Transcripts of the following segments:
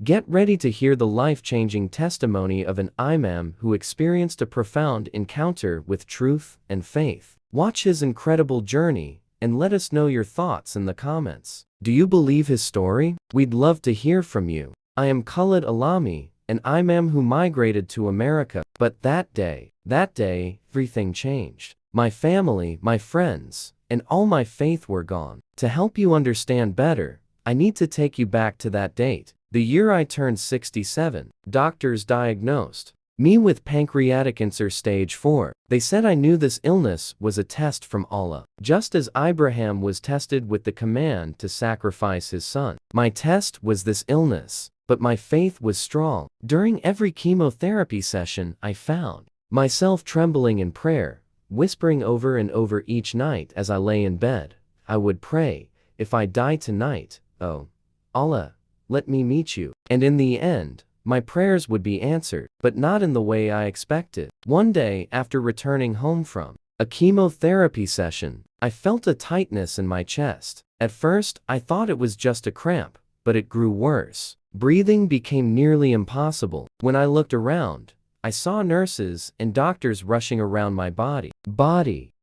Get ready to hear the life-changing testimony of an imam who experienced a profound encounter with truth and faith. Watch his incredible journey and let us know your thoughts in the comments. Do you believe his story? We'd love to hear from you. I am Khalid Alami, an imam who migrated to America, but that day, everything changed. My family, my friends, and all my faith were gone. To help you understand better, I need to take you back to that date. The year I turned 67, doctors diagnosed me with pancreatic cancer stage 4. They said I knew this illness was a test from Allah, just as Abraham was tested with the command to sacrifice his son. My test was this illness, but my faith was strong. During every chemotherapy session, I found myself trembling in prayer, whispering over and over each night as I lay in bed. I would pray, if I die tonight, oh, Allah, let me meet you. And in the end, my prayers would be answered, but not in the way I expected. One day, after returning home from a chemotherapy session, I felt a tightness in my chest. At first, I thought it was just a cramp, but it grew worse. Breathing became nearly impossible. When I looked around, I saw nurses and doctors rushing around my body.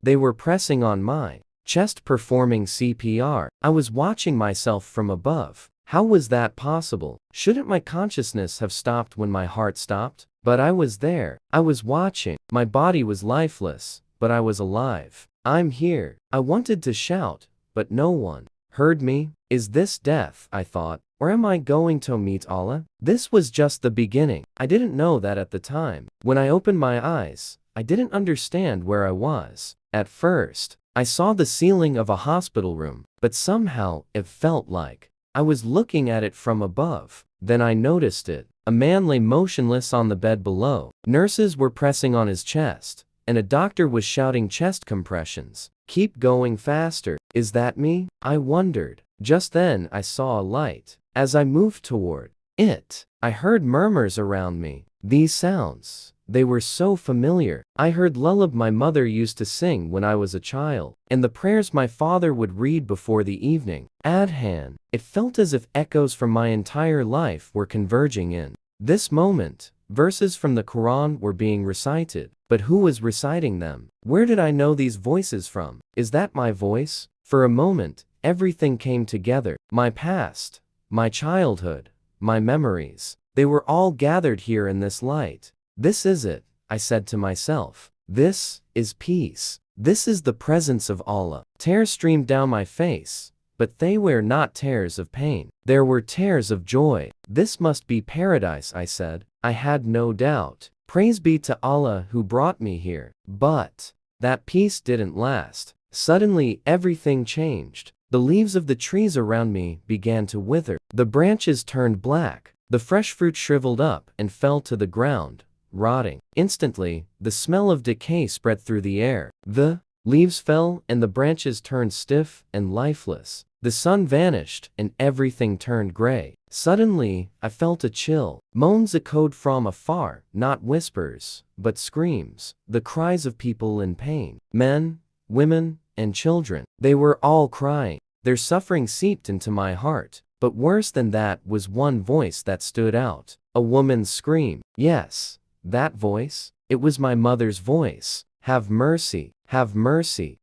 They were pressing on my chest, performing CPR. I was watching myself from above. How was that possible? Shouldn't my consciousness have stopped when my heart stopped? But I was there. I was watching. My body was lifeless, but I was alive. I'm here. I wanted to shout, but no one heard me. Is this death, I thought, or am I going to meet Allah? This was just the beginning. I didn't know that at the time. When I opened my eyes, I didn't understand where I was. At first, I saw the ceiling of a hospital room, but somehow it felt like I was looking at it from above. Then I noticed it. A man lay motionless on the bed below. Nurses were pressing on his chest, and a doctor was shouting chest compressions. Keep going faster. Is that me? I wondered. Just then I saw a light. As I moved toward it, I heard murmurs around me. These sounds, they were so familiar. I heard lullaby my mother used to sing when I was a child, and the prayers my father would read before the evening adhan. It felt as if echoes from my entire life were converging in this moment. Verses from the Quran were being recited, but who was reciting them? Where did I know these voices from? Is that my voice? For a moment, everything came together. My past, my childhood, my memories. They were all gathered here in this light. This is it, I said to myself. This is peace. This is the presence of Allah. Tears streamed down my face, but they were not tears of pain. There were tears of joy. This must be paradise, I said. I had no doubt. Praise be to Allah who brought me here. But that peace didn't last. Suddenly, everything changed. The leaves of the trees around me began to wither. The branches turned black. The fresh fruit shriveled up and fell to the ground, rotting. Instantly, the smell of decay spread through the air. The leaves fell and the branches turned stiff and lifeless. The sun vanished and everything turned gray. Suddenly, I felt a chill. Moans echoed from afar, not whispers, but screams. The cries of people in pain. Men, women, and children. They were all crying. Their suffering seeped into my heart. But worse than that was one voice that stood out. A woman's scream. Yes, that voice. It was my mother's voice. Have mercy,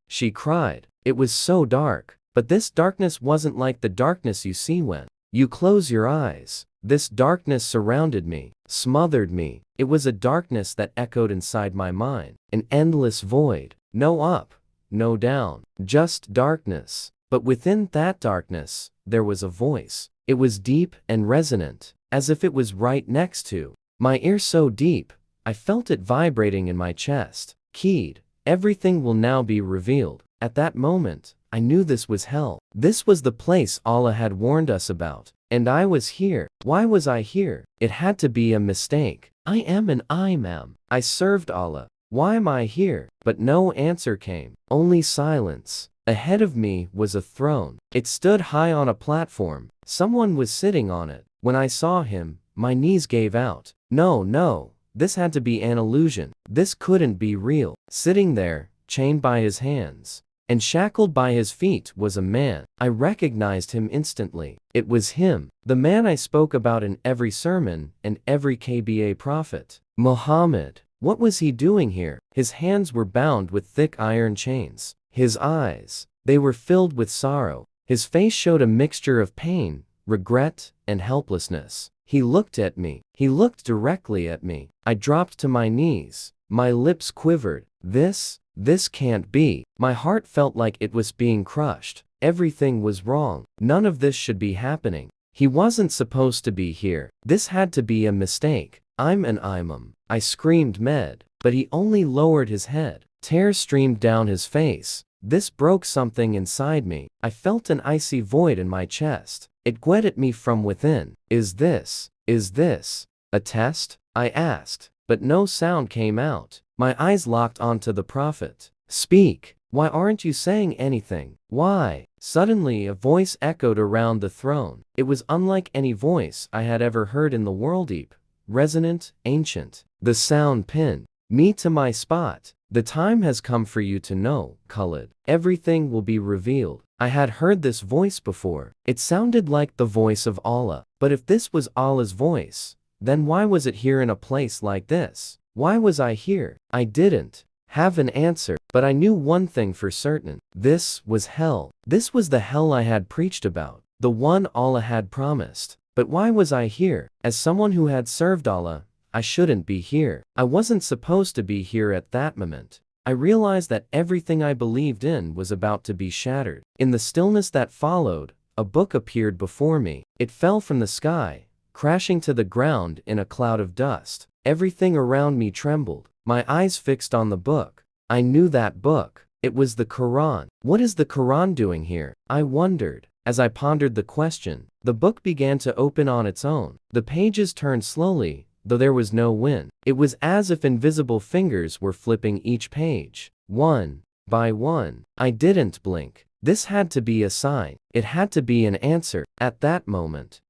she cried. It was so dark. But this darkness wasn't like the darkness you see when you close your eyes. This darkness surrounded me, smothered me. It was a darkness that echoed inside my mind. An endless void. No up, no down. Just darkness. But within that darkness, there was a voice. It was deep and resonant, as if it was right next to my ear, so deep, I felt it vibrating in my chest. Keyed, everything will now be revealed. At that moment, I knew this was hell. This was the place Allah had warned us about. And I was here. Why was I here? It had to be a mistake. I am an imam. I served Allah. Why am I here? But no answer came. Only silence. Ahead of me was a throne. It stood high on a platform. Someone was sitting on it. When I saw him, my knees gave out. No, this had to be an illusion. This couldn't be real. Sitting there, chained by his hands, and shackled by his feet was a man. I recognized him instantly. It was him, the man I spoke about in every sermon and every KBA prophet. Muhammad. What was he doing here? His hands were bound with thick iron chains. His eyes, they were filled with sorrow. His face showed a mixture of pain, regret, and helplessness. He looked at me. He looked directly at me. I dropped to my knees. My lips quivered. This can't be. My heart felt like it was being crushed. Everything was wrong. None of this should be happening. He wasn't supposed to be here. This had to be a mistake. I'm an imam. I screamed med, but he only lowered his head. Tears streamed down his face. This broke something inside me. I felt an icy void in my chest. It gwed at me from within. Is this a test? I asked, but no sound came out. My eyes locked onto the prophet. Speak. Why aren't you saying anything? Why? Suddenly a voice echoed around the throne. It was unlike any voice I had ever heard in the world. Deep, resonant, ancient. The sound pinned me to my spot. The time has come for you to know, Khalid. Everything will be revealed. I had heard this voice before. It sounded like the voice of Allah. But if this was Allah's voice, then why was it here in a place like this? Why was I here? I didn't have an answer, but I knew one thing for certain. This was hell. This was the hell I had preached about, the one Allah had promised. But why was I here? As someone who had served Allah, I shouldn't be here. I wasn't supposed to be here at that moment. I realized that everything I believed in was about to be shattered. In the stillness that followed, a book appeared before me. It fell from the sky, crashing to the ground in a cloud of dust. Everything around me trembled. My eyes fixed on the book. I knew that book. It was the Quran. What is the Quran doing here? I wondered. As I pondered the question, the book began to open on its own. The pages turned slowly, though there was no wind. It was as if invisible fingers were flipping each page, one by one. I didn't blink. This had to be a sign. It had to be an answer. At that moment,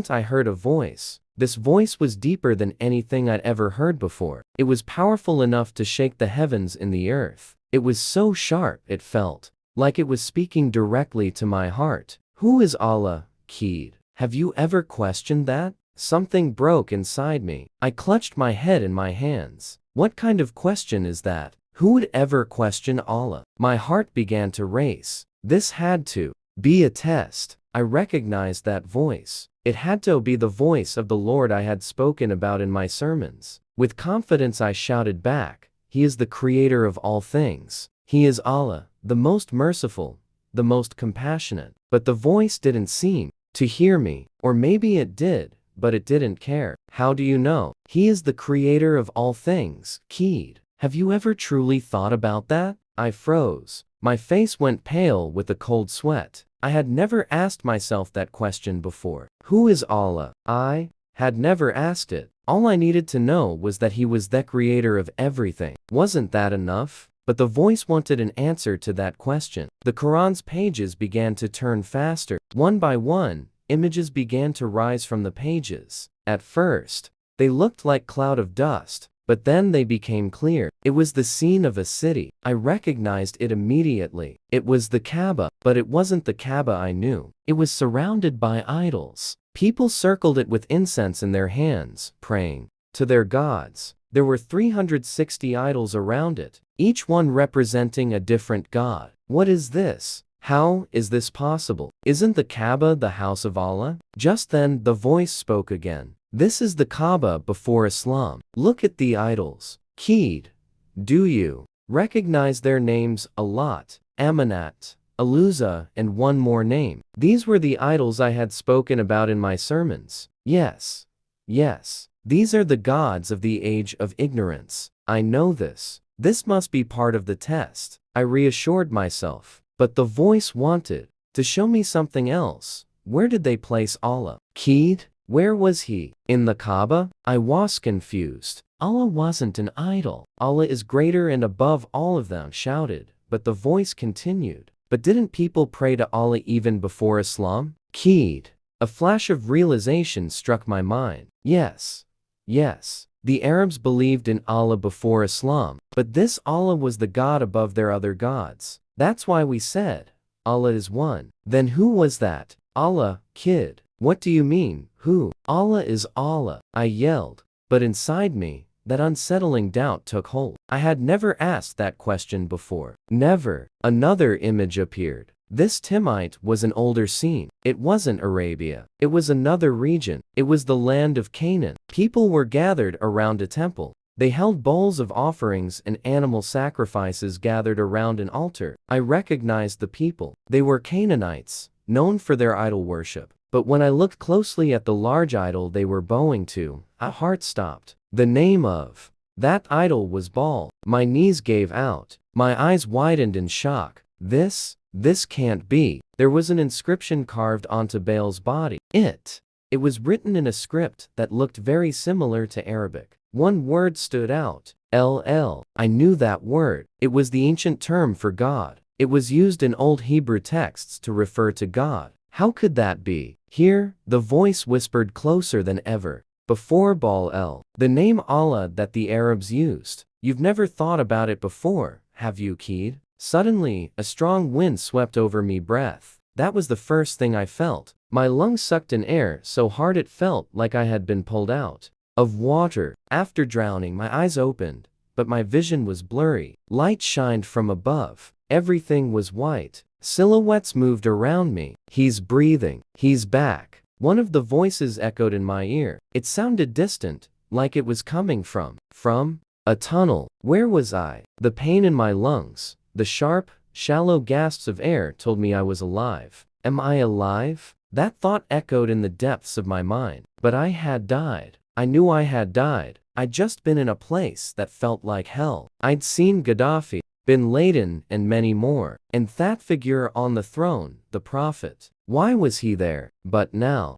I heard a voice. This voice was deeper than anything I'd ever heard before. It was powerful enough to shake the heavens and the earth. It was so sharp it felt like it was speaking directly to my heart. Who is Allah, Khalid? Have you ever questioned that? Something broke inside me. I clutched my head in my hands. What kind of question is that? Who would ever question Allah? My heart began to race. This had to be a test. I recognized that voice. It had to be the voice of the Lord I had spoken about in my sermons. With confidence I shouted back, He is the creator of all things. He is Allah, the most merciful, the most compassionate. But the voice didn't seem to hear me. Or maybe it did, but it didn't care. How do you know? He is the creator of all things, Khalid. Have you ever truly thought about that? I froze. My face went pale with a cold sweat. I had never asked myself that question before. Who is Allah? I had never asked it. All I needed to know was that He was the creator of everything. Wasn't that enough? But the voice wanted an answer to that question. The Quran's pages began to turn faster. One by one, images began to rise from the pages. At first, they looked like a cloud of dust, but then they became clear. It was the scene of a city. I recognized it immediately. It was the Kaaba, but it wasn't the Kaaba I knew. It was surrounded by idols. People circled it with incense in their hands, praying to their gods. There were 360 idols around it, each one representing a different god. What is this? How is this possible? Isn't the Kaaba the house of Allah? Just then, the voice spoke again. This is the Kaaba before Islam. Look at the idols. Khalid, do you recognize their names? Alat, Amanat, Aluza, and one more name. These were the idols I had spoken about in my sermons. Yes. These are the gods of the age of ignorance. I know this. This must be part of the test. I reassured myself. But the voice wanted to show me something else. Where did they place Allah? Khalid, where was He? In the Kaaba? I was confused. Allah wasn't an idol. Allah is greater and above all of them, shouted. But the voice continued. But didn't people pray to Allah even before Islam? Khalid, a flash of realization struck my mind. Yes. The Arabs believed in Allah before Islam, but this Allah was the God above their other gods. That's why we said, Allah is one. Then who was that? Allah, kid. What do you mean, who? Allah is Allah, I yelled. But inside me, that unsettling doubt took hold. I had never asked that question before. Never. Another image appeared. This Timite was an older scene. It wasn't Arabia. It was another region. It was the land of Canaan. People were gathered around a temple. They held bowls of offerings and animal sacrifices gathered around an altar. I recognized the people. They were Canaanites, known for their idol worship. But when I looked closely at the large idol they were bowing to, my heart stopped. The name of that idol was Baal. My knees gave out. My eyes widened in shock. This can't be. There was an inscription carved onto Baal's body. It was written in a script that looked very similar to Arabic. One word stood out. LL. I knew that word. It was the ancient term for God. It was used in old Hebrew texts to refer to God. How could that be? Here, the voice whispered closer than ever. Before Baal, the name Allah that the Arabs used. You've never thought about it before, have you, kid? Suddenly, a strong wind swept over me. Breath. That was the first thing I felt. My lungs sucked in air so hard it felt like I had been pulled out of water. After drowning, my eyes opened, but my vision was blurry. Light shined from above. Everything was white. Silhouettes moved around me. He's breathing. He's back. One of the voices echoed in my ear. It sounded distant, like it was coming from a tunnel. Where was I? The pain in my lungs, the sharp, shallow gasps of air told me I was alive. Am I alive? That thought echoed in the depths of my mind. But I had died. I knew I had died. I'd just been in a place that felt like hell. I'd seen Gaddafi, bin Laden, and many more. And that figure on the throne, the prophet. Why was he there? But now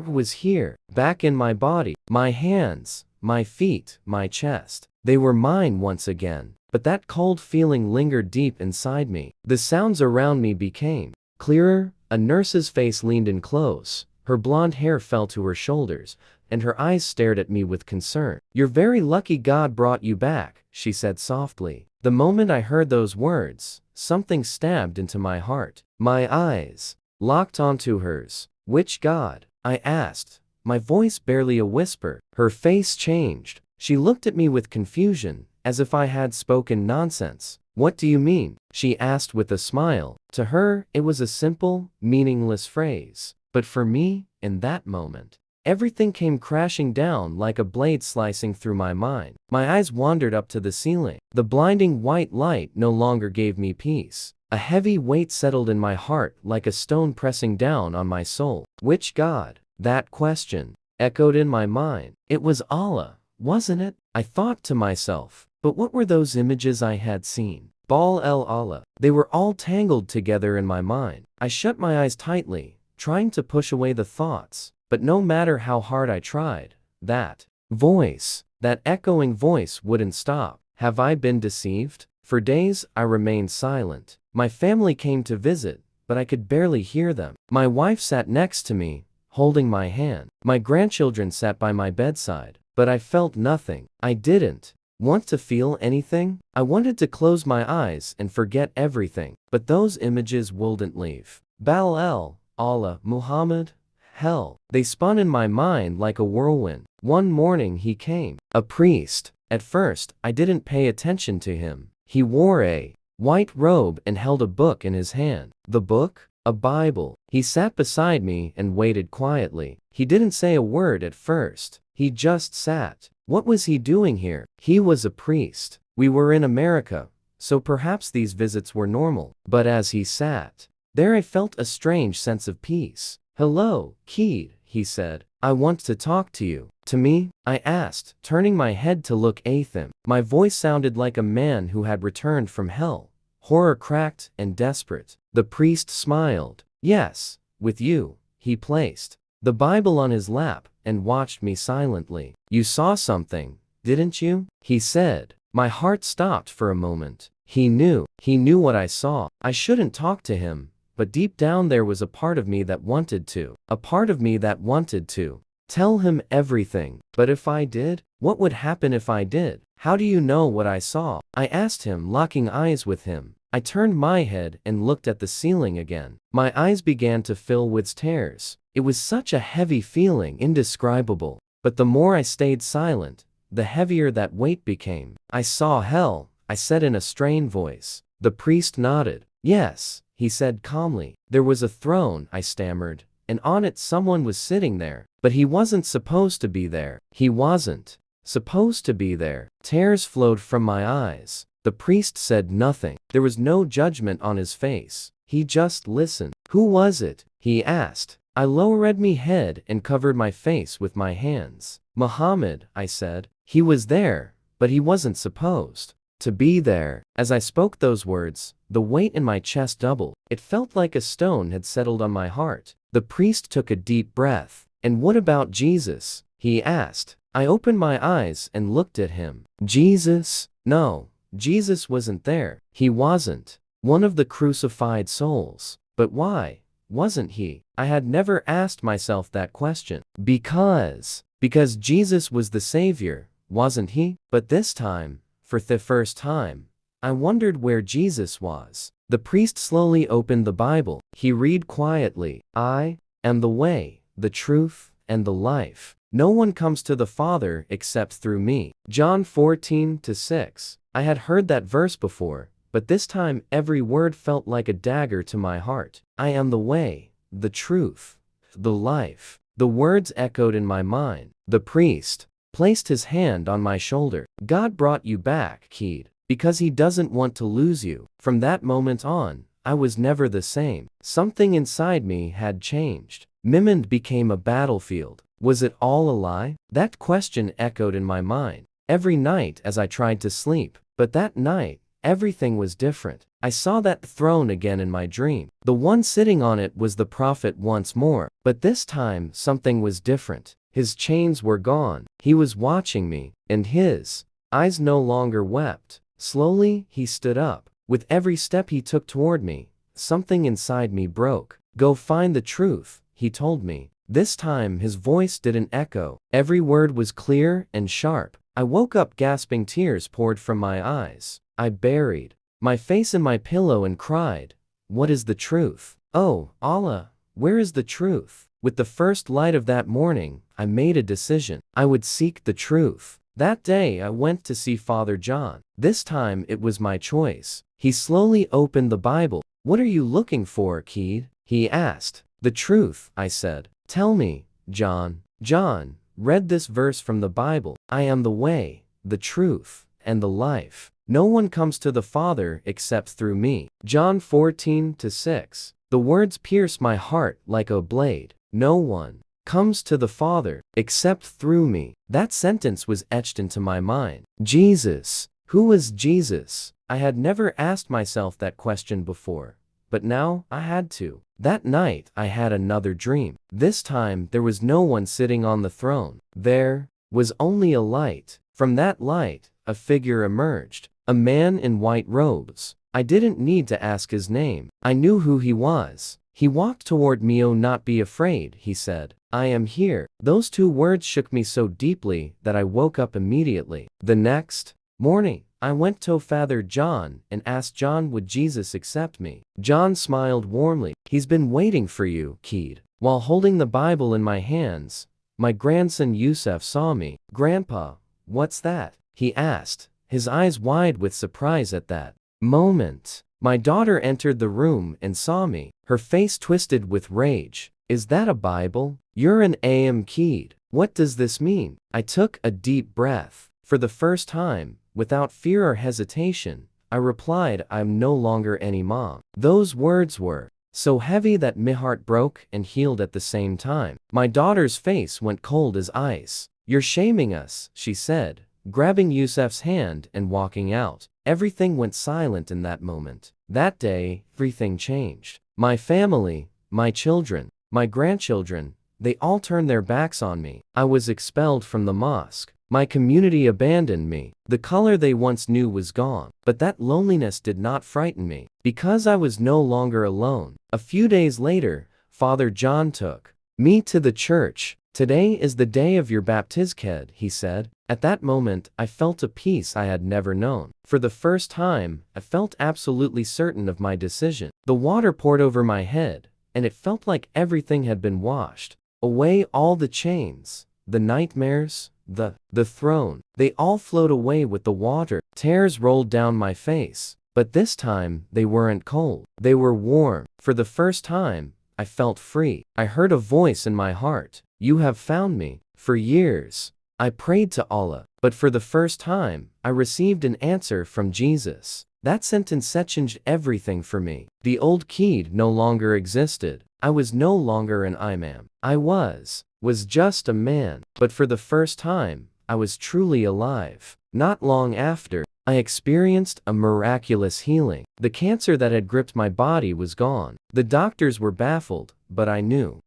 was here, back in my body, my hands, my feet, my chest. They were mine once again. But that cold feeling lingered deep inside me. The sounds around me became clearer. A nurse's face leaned in close. Her blonde hair fell to her shoulders, and her eyes stared at me with concern. You're very lucky God brought you back, she said softly. The moment I heard those words, something stabbed into my heart. My eyes locked onto hers. Which God? I asked, my voice barely a whisper. Her face changed. She looked at me with confusion, as if I had spoken nonsense. What do you mean? She asked with a smile. To her, it was a simple, meaningless phrase. But for me, in that moment, everything came crashing down like a blade slicing through my mind. My eyes wandered up to the ceiling. The blinding white light no longer gave me peace. A heavy weight settled in my heart like a stone pressing down on my soul. Which God? That question echoed in my mind. It was Allah, wasn't it? I thought to myself. But what were those images I had seen? Baal el Allah. They were all tangled together in my mind. I shut my eyes tightly, trying to push away the thoughts. But no matter how hard I tried, that voice, that echoing voice wouldn't stop. Have I been deceived? For days, I remained silent. My family came to visit, but I could barely hear them. My wife sat next to me, holding my hand. My grandchildren sat by my bedside, but I felt nothing. I didn't want to feel anything. I wanted to close my eyes and forget everything, but those images wouldn't leave. Baal, Allah, Muhammad, hell. They spun in my mind like a whirlwind. One morning he came. A priest. At first, I didn't pay attention to him. He wore a white robe and held a book in his hand. The book? A Bible. He sat beside me and waited quietly. He didn't say a word at first. He just sat. What was he doing here? He was a priest. We were in America, so perhaps these visits were normal. But as he sat there, I felt a strange sense of peace. Hello, kid, he said. I want to talk to you. To me? I asked, turning my head to look at him. My voice sounded like a man who had returned from hell, horror-cracked and desperate. The priest smiled. Yes, with you. He placed the Bible on his lap and watched me silently. You saw something, didn't you? He said. My heart stopped for a moment. He knew what I saw. I shouldn't talk to him. But deep down there was a part of me that wanted to. A part of me that wanted to tell him everything. But if I did? What would happen if I did? How do you know what I saw? I asked him, locking eyes with him. I turned my head and looked at the ceiling again. My eyes began to fill with tears. It was such a heavy feeling, indescribable. But the more I stayed silent, the heavier that weight became. I saw hell, I said in a strained voice. The priest nodded. Yes, he said calmly. There was a throne, I stammered, and on it someone was sitting there. But he wasn't supposed to be there. He wasn't supposed to be there. Tears flowed from my eyes. The priest said nothing. There was no judgment on his face. He just listened. Who was it? He asked. I lowered my head and covered my face with my hands. Muhammad, I said. He was there, but he wasn't supposed to be there. As I spoke those words, the weight in my chest doubled. It felt like a stone had settled on my heart. The priest took a deep breath. And what about Jesus? He asked. I opened my eyes and looked at him. Jesus? No, Jesus wasn't there. He wasn't one of the crucified souls. But why wasn't he? I had never asked myself that question. Because Jesus was the Savior, wasn't he? But this time, for the first time, I wondered where Jesus was. The priest slowly opened the Bible. He read quietly, I am the way, the truth, and the life. No one comes to the Father except through me. John 14:6. I had heard that verse before, but this time every word felt like a dagger to my heart. I am the way, the truth, the life. The words echoed in my mind. The priest placed his hand on my shoulder. God brought you back, kid, because he doesn't want to lose you. From that moment on, I was never the same. Something inside me had changed. Mimand became a battlefield. Was it all a lie? That question echoed in my mind every night as I tried to sleep. But that night, everything was different. I saw that throne again in my dream. The one sitting on it was the prophet once more. But this time, something was different. His chains were gone. He was watching me, and his eyes no longer wept. Slowly, he stood up. With every step he took toward me, something inside me broke. Go find the truth, he told me. This time his voice didn't echo. Every word was clear and sharp. I woke up gasping, tears poured from my eyes. I buried my face in my pillow and cried, what is the truth? Oh, Allah, where is the truth? With the first light of that morning, I made a decision. I would seek the truth. That day I went to see Father John. This time it was my choice. He slowly opened the Bible. What are you looking for, kid? He asked. The truth, I said. Tell me, John. John read this verse from the Bible. I am the way, the truth, and the life. No one comes to the Father except through me. John 14:6. The words pierce my heart like a blade. No one comes to the Father except through me. That sentence was etched into my mind. Jesus. Who was Jesus? I had never asked myself that question before, but now I had to. That night I had another dream. This time there was no one sitting on the throne. There was only a light. From that light, a figure emerged. A man in white robes. I didn't need to ask his name. I knew who he was. He walked toward me. Oh, not be afraid, he said. I am here. Those two words shook me so deeply that I woke up immediately. The next morning, I went to Father John and asked John would Jesus accept me. John smiled warmly. He's been waiting for you, kid. While holding the Bible in my hands, my grandson Yusuf saw me. Grandpa, what's that? He asked, his eyes wide with surprise at that moment. My daughter entered the room and saw me, her face twisted with rage. Is that a Bible? You're an kid. What does this mean? I took a deep breath. For the first time, without fear or hesitation, I replied, I'm no longer any mom. Those words were so heavy that my heart broke and healed at the same time. My daughter's face went cold as ice. You're shaming us, she said, grabbing Yusuf's hand and walking out. Everything went silent in that moment. That day, everything changed. My family, my children, my grandchildren, they all turned their backs on me. I was expelled from the mosque. My community abandoned me. The color they once knew was gone. But that loneliness did not frighten me, because I was no longer alone. A few days later, Father John took me to the church. "Today is the day of your baptism," he said. At that moment, I felt a peace I had never known. For the first time, I felt absolutely certain of my decision. The water poured over my head, and it felt like everything had been washed away. All the chains, the nightmares, the throne, they all flowed away with the water. Tears rolled down my face, but this time they weren't cold. They were warm. For the first time, I felt free. I heard a voice in my heart. "You have found me." For years, I prayed to Allah, but for the first time, I received an answer from Jesus. That sentence changed everything for me. The old Keed no longer existed. I was no longer an imam. I was just a man. But for the first time, I was truly alive. Not long after, I experienced a miraculous healing. The cancer that had gripped my body was gone. The doctors were baffled, but I knew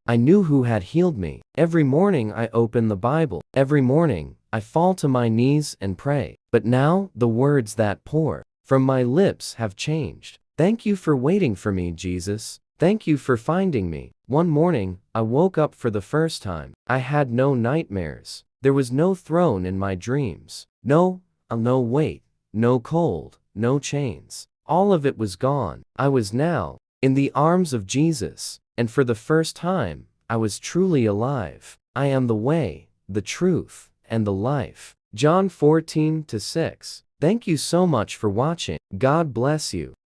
who had healed me. Every morning I open the Bible. Every morning, I fall to my knees and pray. But now, the words that pour from my lips have changed. "Thank you for waiting for me, Jesus. Thank you for finding me." One morning, I woke up for the first time. I had no nightmares. There was no throne in my dreams. No weight, no cold, no chains. All of it was gone. I was now in the arms of Jesus, and for the first time, I was truly alive. I am the way, the truth, and the life. John 14:6. Thank you so much for watching. God bless you.